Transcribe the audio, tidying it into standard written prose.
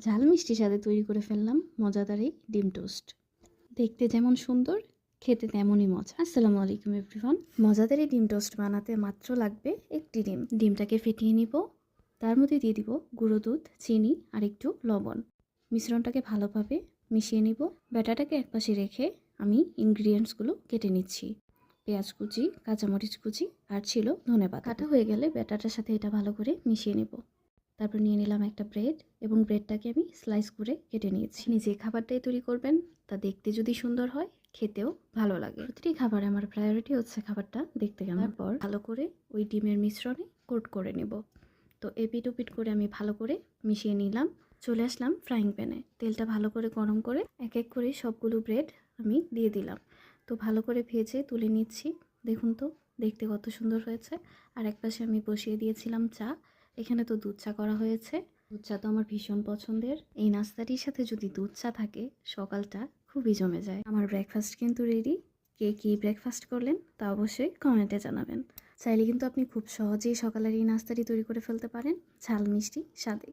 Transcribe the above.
ঝাল মিষ্টি স্বাদে তৈরি করে ফেললাম মজাদার এই ডিম টোস্ট। দেখতে যেমন সুন্দর, খেতে তেমনই মজা। আসসালামু আলাইকুম এভরিওয়ান। মজাদার এই ডিম টোস্ট বানাতে মাত্র লাগবে একটি ডিম। ডিমটাকে ফেটিয়ে নিব, তার মধ্যে দিয়ে দিব গুঁড়ো দুধ, চিনি আর একটু লবণ। মিশ্রণটাকে ভালোভাবে মিশিয়ে নিব। ব্যাটাটাকে একপাশে রেখে আমি ইনগ্রিডিয়েন্টসগুলো কেটে নিচ্ছি। পেঁয়াজ কুচি, কাঁচামরিচ কুচি আর ছিল ধনেপাতা। কাটা হয়ে গেলে ব্যাটাটার সাথে এটা ভালো করে মিশিয়ে নেব। তারপর নিয়ে নিলাম একটা ব্রেড এবং ব্রেডটাকে আমি স্লাইস করে কেটে নিয়েছি। নিজে খাবারটাই তৈরি করবেন, তা দেখতে যদি সুন্দর হয় খেতেও ভালো লাগে। প্রতিটি খাবারে আমার প্রায়োরিটি হচ্ছে খাবারটা দেখতে কেমন। তারপর ভালো করে ওই ডিমের মিশ্রণে কোট করে নেব। তো এপিট ওপিট করে আমি ভালো করে মিশিয়ে নিলাম। চলে আসলাম ফ্রাইং প্যানে। তেলটা ভালো করে গরম করে এক এক করে সবগুলো ব্রেড আমি দিয়ে দিলাম। তো ভালো করে ভেজে তুলে নিচ্ছি। দেখুন তো দেখতে কত সুন্দর হয়েছে। আর এক পাশে আমি বসিয়ে দিয়েছিলাম চা। এখানে তো দুধ চা করা হয়েছে। দুধ চা তো আমার ভীষণ পছন্দের। এই নাস্তাটির সাথে যদি দুধ চা থাকে সকালটা খুবই জমে যায়। আমার ব্রেকফাস্ট কিন্তু রেডি। কে কী ব্রেকফাস্ট করলেন তা অবশ্যই কমেন্টে জানাবেন। চাইলে কিন্তু আপনি খুব সহজেই সকালের এই নাস্তাটি তৈরি করে ফেলতে পারেন ঝাল মিষ্টি স্বাদে।